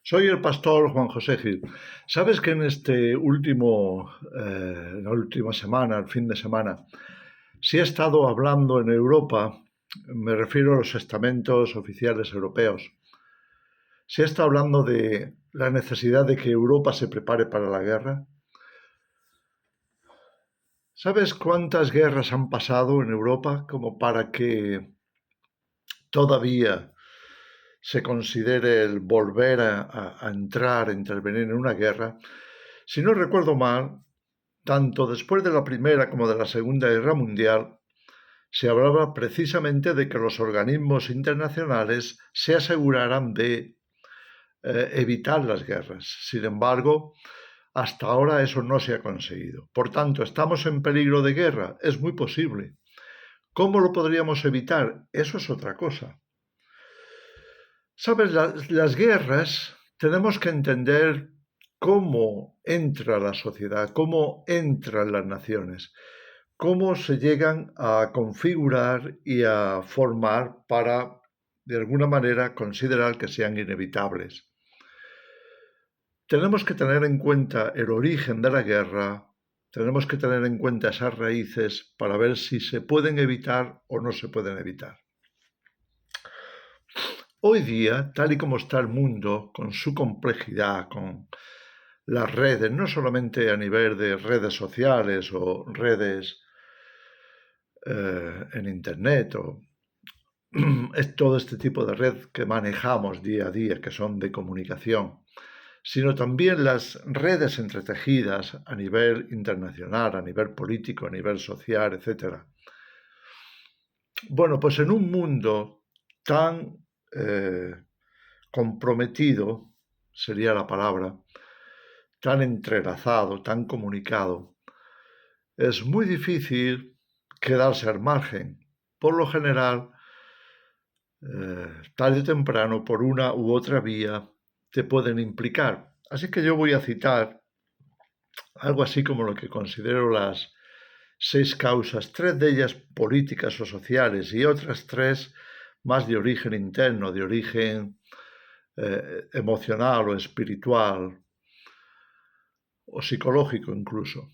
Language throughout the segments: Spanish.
Soy el pastor Juan José Gil. ¿Sabes que en la última semana, el fin de semana, se ha estado hablando en Europa, me refiero a los estamentos oficiales europeos, se ha estado hablando de la necesidad de que Europa se prepare para la guerra? ¿Sabes cuántas guerras han pasado en Europa como para que todavía se considere el volver a entrar, a intervenir en una guerra? Si no recuerdo mal, tanto después de la Primera como de la Segunda Guerra Mundial, se hablaba precisamente de que los organismos internacionales se aseguraran de evitar las guerras. Sin embargo, hasta ahora eso no se ha conseguido. Por tanto, ¿estamos en peligro de guerra? Es muy posible. ¿Cómo lo podríamos evitar? Eso es otra cosa. ¿Sabes? Las guerras tenemos que entender cómo entra la sociedad, cómo entran las naciones, cómo se llegan a configurar y a formar para, de alguna manera, considerar que sean inevitables. Tenemos que tener en cuenta el origen de la guerra, tenemos que tener en cuenta esas raíces para ver si se pueden evitar o no se pueden evitar. Hoy día, tal y como está el mundo, con su complejidad, con las redes, no solamente a nivel de redes sociales o redes en Internet, es todo este tipo de red que manejamos día a día, que son de comunicación, sino también las redes entretejidas a nivel internacional, a nivel político, a nivel social, etc. Bueno, pues en un mundo tan comprometido, sería la palabra, tan entrelazado, tan comunicado, es muy difícil quedarse al margen. Por lo general, tarde o temprano, por una u otra vía, te pueden implicar. Así que yo voy a citar algo así como lo que considero las 6 causas, 3 de ellas políticas o sociales y otras 3 más de origen interno, de origen emocional o espiritual o psicológico incluso.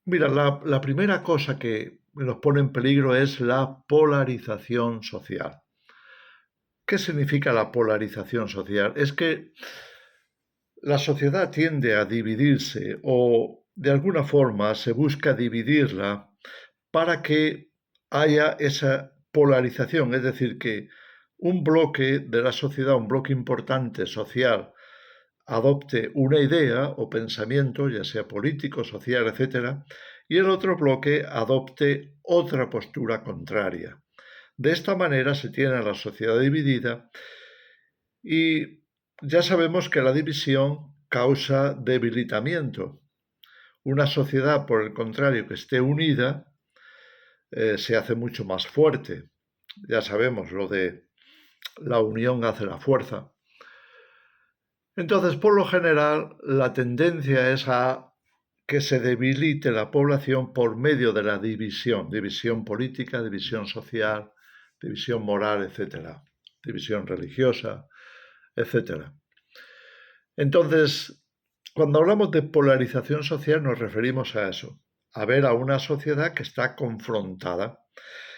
Mira, la primera cosa que nos pone en peligro es la polarización social. ¿Qué significa la polarización social? Es que la sociedad tiende a dividirse o de alguna forma se busca dividirla para que haya esa polarización, es decir, que un bloque de la sociedad, un bloque importante social, adopte una idea o pensamiento, ya sea político, social, etcétera, y el otro bloque adopte otra postura contraria. De esta manera se tiene a la sociedad dividida y ya sabemos que la división causa debilitamiento. Una sociedad, por el contrario, que esté unida, se hace mucho más fuerte. Ya sabemos lo de la unión hace la fuerza. Entonces, por lo general, la tendencia es a que se debilite la población por medio de la división política, división social, división moral, etcétera, división religiosa, etcétera. Entonces, cuando hablamos de polarización social nos referimos a eso, a ver a una sociedad que está confrontada.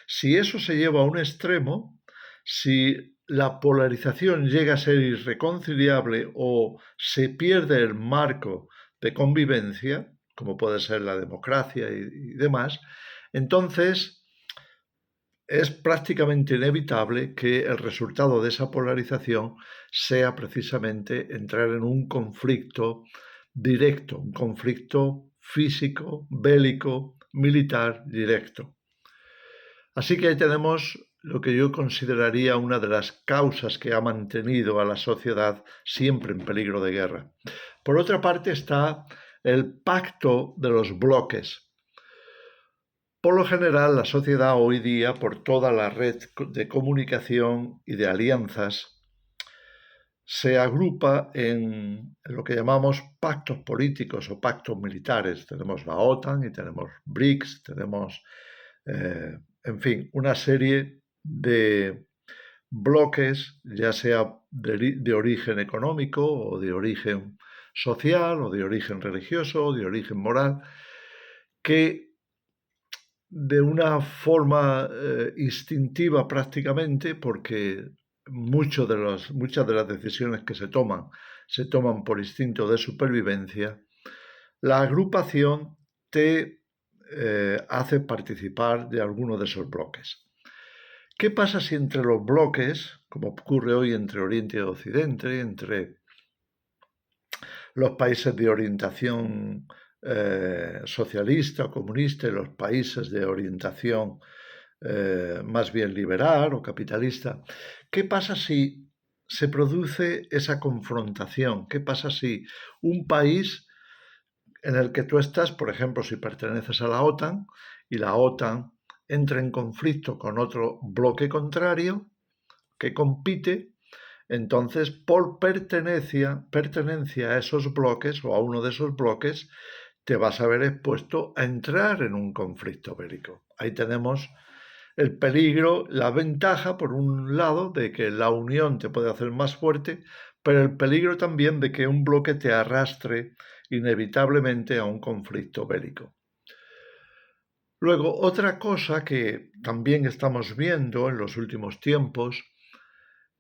Si eso se lleva a un extremo, si la polarización llega a ser irreconciliable o se pierde el marco de convivencia, como puede ser la democracia y demás, entonces es prácticamente inevitable que el resultado de esa polarización sea precisamente entrar en un conflicto directo, un conflicto físico, bélico, militar directo. Así que ahí tenemos lo que yo consideraría una de las causas que ha mantenido a la sociedad siempre en peligro de guerra. Por otra parte está el pacto de los bloques. Por lo general, la sociedad hoy día, por toda la red de comunicación y de alianzas, se agrupa en lo que llamamos pactos políticos o pactos militares. Tenemos la OTAN y tenemos BRICS, tenemos, en fin, una serie de bloques, ya sea de origen económico o de origen social o de origen religioso o de origen moral, que de una forma instintiva prácticamente, porque muchas de las decisiones que se toman por instinto de supervivencia, la agrupación te hace participar de alguno de esos bloques. ¿Qué pasa si entre los bloques, como ocurre hoy entre Oriente y Occidente, entre los países de orientación socialista o comunista y los países de orientación más bien liberal o capitalista, qué pasa si se produce esa confrontación? ¿Qué pasa si un país en el que tú estás, por ejemplo, si perteneces a la OTAN y la OTAN entra en conflicto con otro bloque contrario que compite, entonces por pertenencia a esos bloques o a uno de esos bloques, te vas a ver expuesto a entrar en un conflicto bélico. Ahí tenemos el peligro, la ventaja, por un lado, de que la unión te puede hacer más fuerte, pero el peligro también de que un bloque te arrastre inevitablemente a un conflicto bélico. Luego, otra cosa que también estamos viendo en los últimos tiempos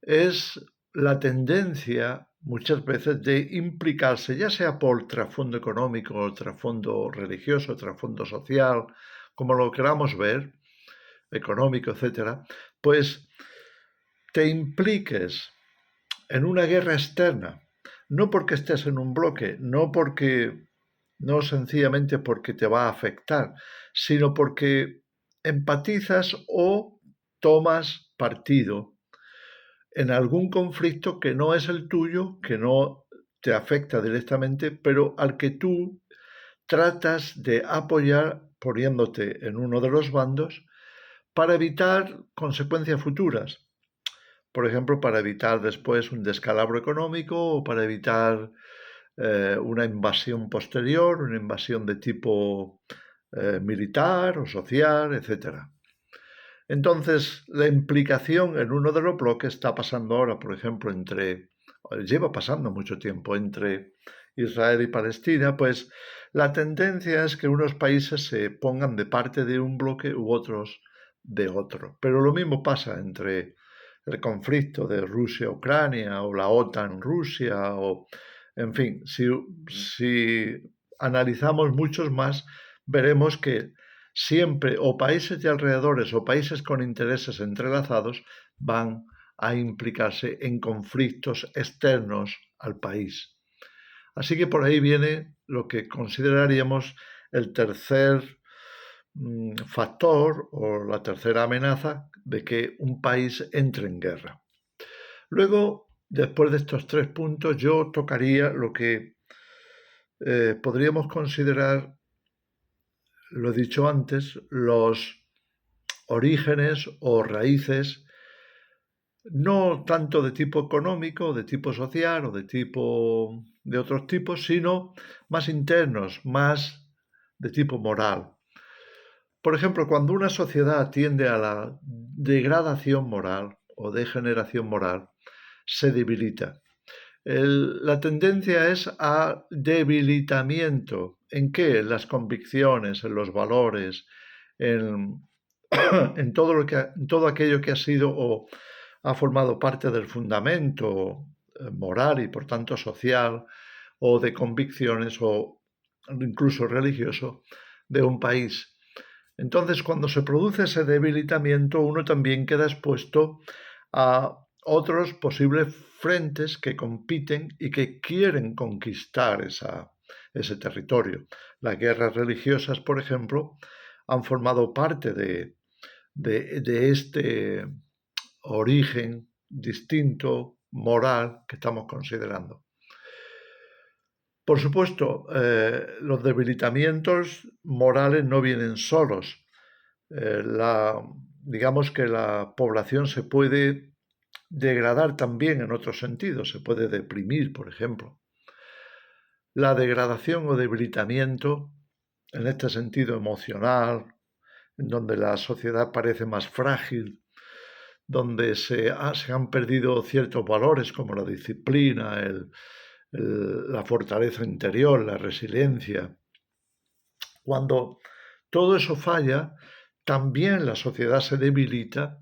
es la tendencia muchas veces de implicarse, ya sea por trasfondo económico, trasfondo religioso, trasfondo social, como lo queramos ver, económico, etcétera, pues te impliques en una guerra externa, no porque estés en un bloque, no sencillamente porque te va a afectar, sino porque empatizas o tomas partido en algún conflicto que no es el tuyo, que no te afecta directamente, pero al que tú tratas de apoyar poniéndote en uno de los bandos para evitar consecuencias futuras. Por ejemplo, para evitar después un descalabro económico o para evitar una invasión posterior, una invasión de tipo militar o social, etcétera. Entonces, la implicación en uno de los bloques está pasando ahora, por ejemplo, lleva pasando mucho tiempo entre Israel y Palestina, pues la tendencia es que unos países se pongan de parte de un bloque u otros de otro. Pero lo mismo pasa entre el conflicto de Rusia-Ucrania o la OTAN-Rusia, o, en fin, si analizamos muchos más, veremos que siempre o países de alrededores o países con intereses entrelazados van a implicarse en conflictos externos al país. Así que por ahí viene lo que consideraríamos el tercer factor o la tercera amenaza de que un país entre en guerra. Luego, después de estos tres puntos, yo tocaría lo que podríamos considerar, lo he dicho antes, los orígenes o raíces, no tanto de tipo económico, de tipo social o de otros tipos, sino más internos, más de tipo moral. Por ejemplo, cuando una sociedad tiende a la degradación moral o degeneración moral, se debilita. La tendencia es a debilitamiento. ¿En qué? En las convicciones, en los valores, en, en todo aquello que ha sido o ha formado parte del fundamento moral y por tanto social o de convicciones o incluso religioso de un país. Entonces, cuando se produce ese debilitamiento, uno también queda expuesto a otros posibles frentes que compiten y que quieren conquistar ese territorio. Las guerras religiosas, por ejemplo, han formado parte de este origen distinto, moral, que estamos considerando. Por supuesto, los debilitamientos morales no vienen solos. Digamos que la población se puede degradar también en otros sentidos, se puede deprimir, por ejemplo. La degradación o debilitamiento, en este sentido emocional, en donde la sociedad parece más frágil, donde se han perdido ciertos valores como la disciplina, la fortaleza interior, la resiliencia. Cuando todo eso falla, también la sociedad se debilita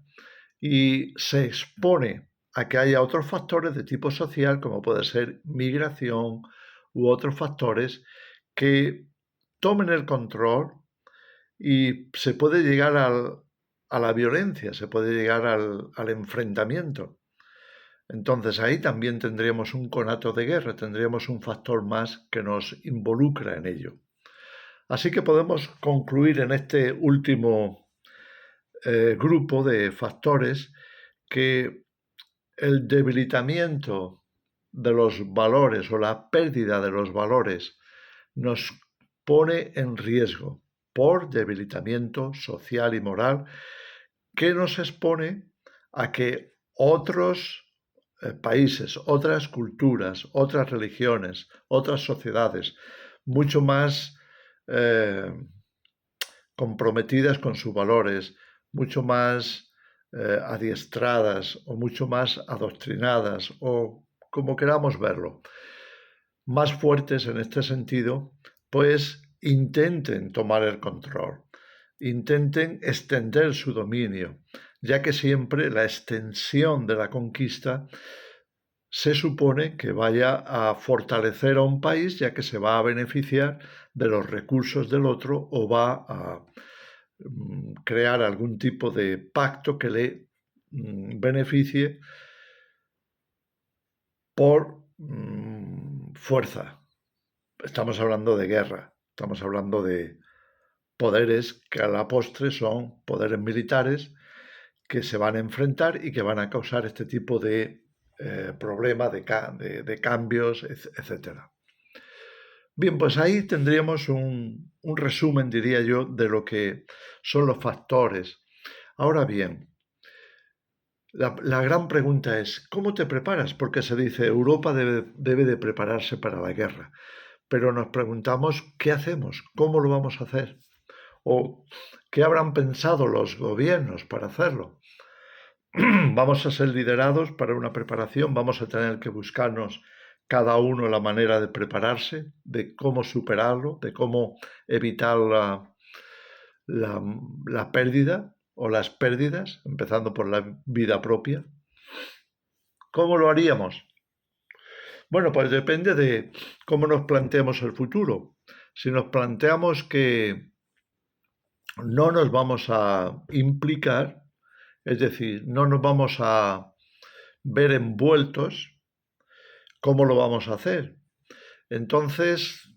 y se expone a que haya otros factores de tipo social, como puede ser migración u otros factores, que tomen el control y se puede llegar a la violencia, se puede llegar al enfrentamiento. Entonces ahí también tendríamos un conato de guerra, tendríamos un factor más que nos involucra en ello. Así que podemos concluir en este último grupo de factores que el debilitamiento de los valores o la pérdida de los valores nos pone en riesgo por debilitamiento social y moral que nos expone a que otros países, otras culturas, otras religiones, otras sociedades mucho más comprometidas con sus valores, mucho más adiestradas o mucho más adoctrinadas o como queramos verlo, más fuertes en este sentido, pues intenten tomar el control, intenten extender su dominio, ya que siempre la extensión de la conquista se supone que vaya a fortalecer a un país, ya que se va a beneficiar de los recursos del otro o va a crear algún tipo de pacto que le beneficie por fuerza. Estamos hablando de guerra, estamos hablando de poderes que a la postre son poderes militares que se van a enfrentar y que van a causar este tipo de problema, de cambios, etc. Bien, pues ahí tendríamos un resumen, diría yo, de lo que son los factores. Ahora bien, la gran pregunta es, ¿cómo te preparas? Porque se dice, Europa debe de prepararse para la guerra. Pero nos preguntamos, ¿qué hacemos? ¿Cómo lo vamos a hacer? ¿O qué habrán pensado los gobiernos para hacerlo? ¿Vamos a ser liderados para una preparación? ¿Vamos a tener que buscarnos cada uno la manera de prepararse, de cómo superarlo, de cómo evitar la pérdida o las pérdidas, empezando por la vida propia? ¿Cómo lo haríamos? Bueno, pues depende de cómo nos planteemos el futuro. Si nos planteamos que no nos vamos a implicar, es decir, no nos vamos a ver envueltos, ¿cómo lo vamos a hacer? Entonces,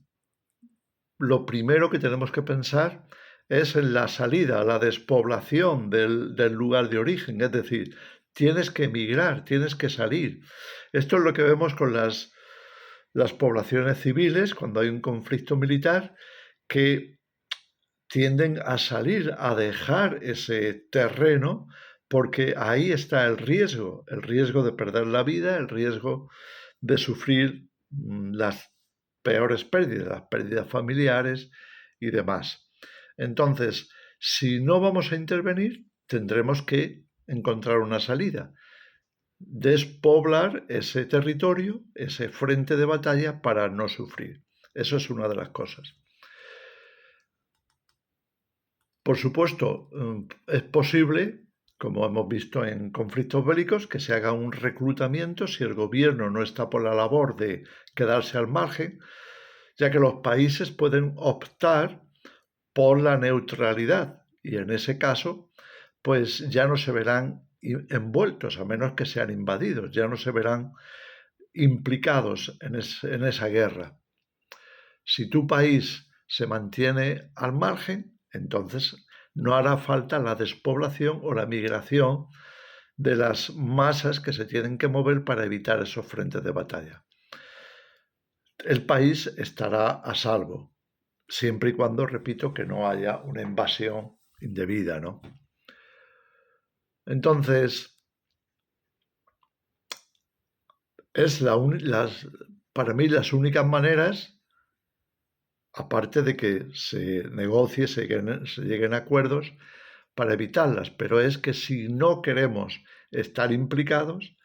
lo primero que tenemos que pensar es en la salida, la despoblación del lugar de origen, es decir, tienes que emigrar, tienes que salir. Esto es lo que vemos con las poblaciones civiles cuando hay un conflicto militar que tienden a salir, a dejar ese terreno porque ahí está el riesgo de perder la vida, el riesgo de sufrir las peores pérdidas, las pérdidas familiares y demás. Entonces, si no vamos a intervenir, tendremos que encontrar una salida, despoblar ese territorio, ese frente de batalla para no sufrir. Eso es una de las cosas. Por supuesto, es posible, como hemos visto en conflictos bélicos, que se haga un reclutamiento si el gobierno no está por la labor de quedarse al margen, ya que los países pueden optar por la neutralidad y en ese caso, pues ya no se verán envueltos, a menos que sean invadidos, ya no se verán implicados en esa guerra. Si tu país se mantiene al margen, entonces no hará falta la despoblación o la migración de las masas que se tienen que mover para evitar esos frentes de batalla. El país estará a salvo, siempre y cuando, repito, que no haya una invasión indebida, ¿no? Entonces, es para mí las únicas maneras, aparte de que se negocie, se lleguen a acuerdos para evitarlas, pero es que si no queremos estar implicados,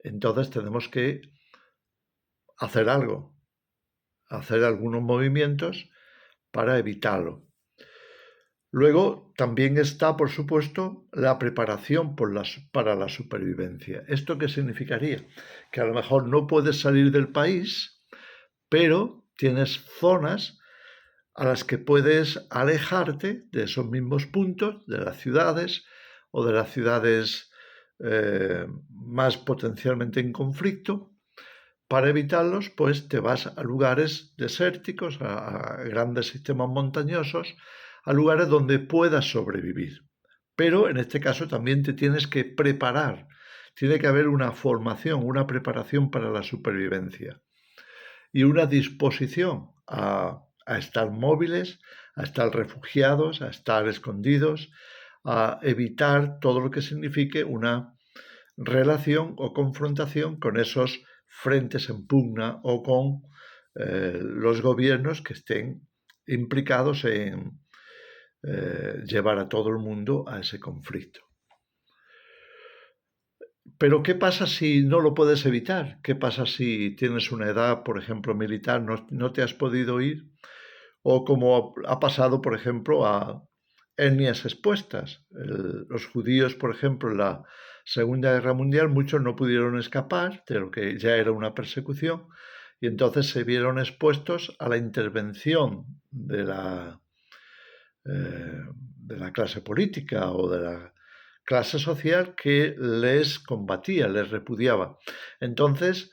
entonces tenemos que hacer algo, hacer algunos movimientos para evitarlo. Luego también está, por supuesto, la preparación para la supervivencia. ¿Esto qué significaría? Que a lo mejor no puedes salir del país, pero tienes zonas a las que puedes alejarte de esos mismos puntos, de las ciudades o de las ciudades más potencialmente en conflicto. Para evitarlos, pues te vas a lugares desérticos, a grandes sistemas montañosos, a lugares donde puedas sobrevivir. Pero en este caso también te tienes que preparar. Tiene que haber una formación, una preparación para la supervivencia y una disposición a estar móviles, a estar refugiados, a estar escondidos, a evitar todo lo que signifique una relación o confrontación con esos frentes en pugna o con los gobiernos que estén implicados en llevar a todo el mundo a ese conflicto. Pero ¿qué pasa si no lo puedes evitar? ¿Qué pasa si tienes una edad, por ejemplo, militar, no te has podido ir? O como ha pasado, por ejemplo, a etnias expuestas. Los judíos, por ejemplo, en la Segunda Guerra Mundial, muchos no pudieron escapar de lo que ya era una persecución y entonces se vieron expuestos a la intervención de la clase política o de la clase social que les combatía, les repudiaba. Entonces,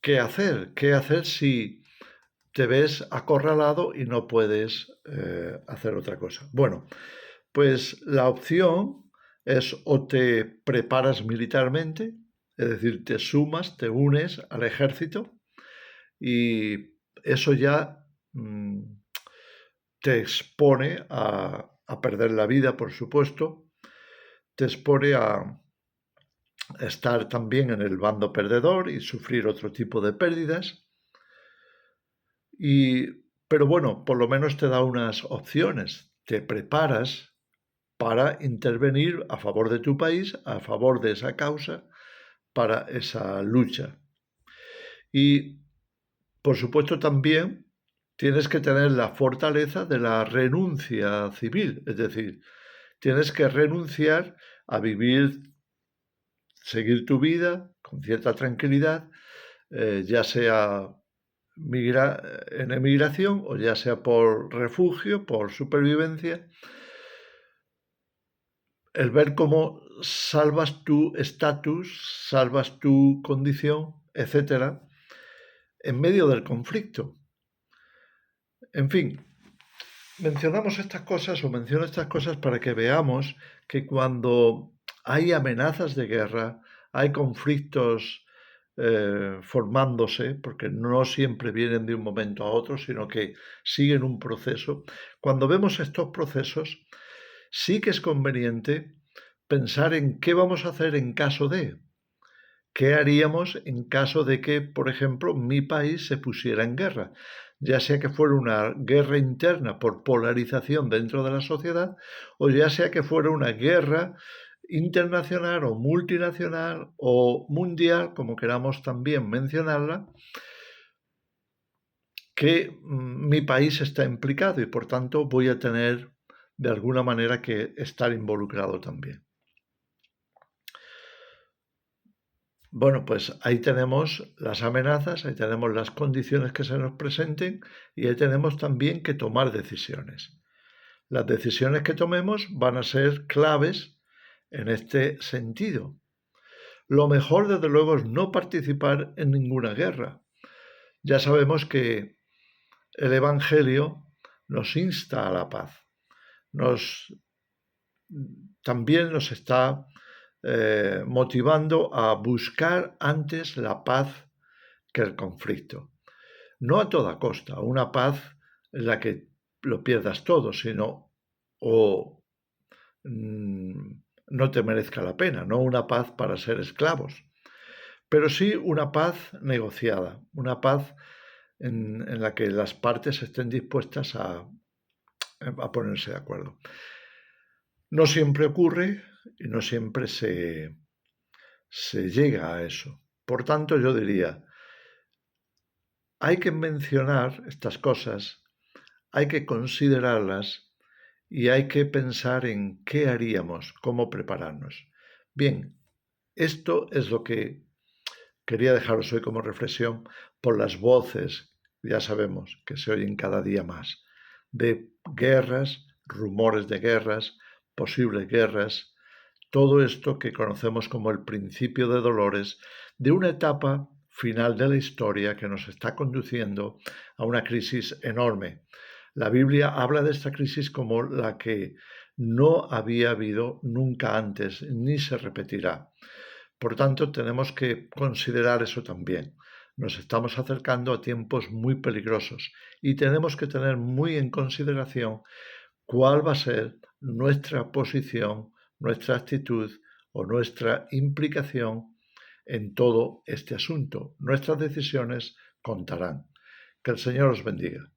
¿qué hacer? ¿Qué hacer si te ves acorralado y no puedes hacer otra cosa? Bueno, pues la opción es o te preparas militarmente, es decir, te sumas, te unes al ejército y eso ya te expone a perder la vida, por supuesto, te expone a estar también en el bando perdedor y sufrir otro tipo de pérdidas. Pero bueno, por lo menos te da unas opciones. Te preparas para intervenir a favor de tu país, a favor de esa causa, para esa lucha. Y, por supuesto, también tienes que tener la fortaleza de la renuncia civil, es decir, tienes que renunciar a vivir, seguir tu vida con cierta tranquilidad, ya sea en emigración o ya sea por refugio, por supervivencia, el ver cómo salvas tu estatus, salvas tu condición, etcétera, en medio del conflicto. En fin, mencionamos estas cosas o menciono estas cosas para que veamos que cuando hay amenazas de guerra, hay conflictos formándose, porque no siempre vienen de un momento a otro, sino que siguen un proceso. Cuando vemos estos procesos, sí que es conveniente pensar en qué vamos a hacer en caso de, qué haríamos en caso de que, por ejemplo, mi país se pusiera en guerra, ya sea que fuera una guerra interna por polarización dentro de la sociedad o ya sea que fuera una guerra internacional o multinacional o mundial, como queramos también mencionarla, que mi país está implicado y por tanto voy a tener de alguna manera que estar involucrado también. Bueno, pues ahí tenemos las amenazas, ahí tenemos las condiciones que se nos presenten y ahí tenemos también que tomar decisiones. Las decisiones que tomemos van a ser claves en este sentido. Lo mejor, desde luego, es no participar en ninguna guerra. Ya sabemos que el Evangelio nos insta a la paz. También nos está motivando a buscar antes la paz que el conflicto. No a toda costa, una paz en la que lo pierdas todo, sino no te merezca la pena, no una paz para ser esclavos, pero sí una paz negociada, una paz en la que las partes estén dispuestas a ponerse de acuerdo. No siempre ocurre, y no siempre se llega a eso. Por tanto, yo diría, hay que mencionar estas cosas, hay que considerarlas y hay que pensar en qué haríamos, cómo prepararnos. Bien, esto es lo que quería dejaros hoy como reflexión por las voces, ya sabemos, que se oyen cada día más, de guerras, rumores de guerras, posibles guerras, todo esto que conocemos como el principio de dolores de una etapa final de la historia que nos está conduciendo a una crisis enorme. La Biblia habla de esta crisis como la que no había habido nunca antes ni se repetirá. Por tanto, tenemos que considerar eso también. Nos estamos acercando a tiempos muy peligrosos y tenemos que tener muy en consideración cuál va a ser nuestra posición, nuestra actitud o nuestra implicación en todo este asunto. Nuestras decisiones contarán. Que el Señor os bendiga.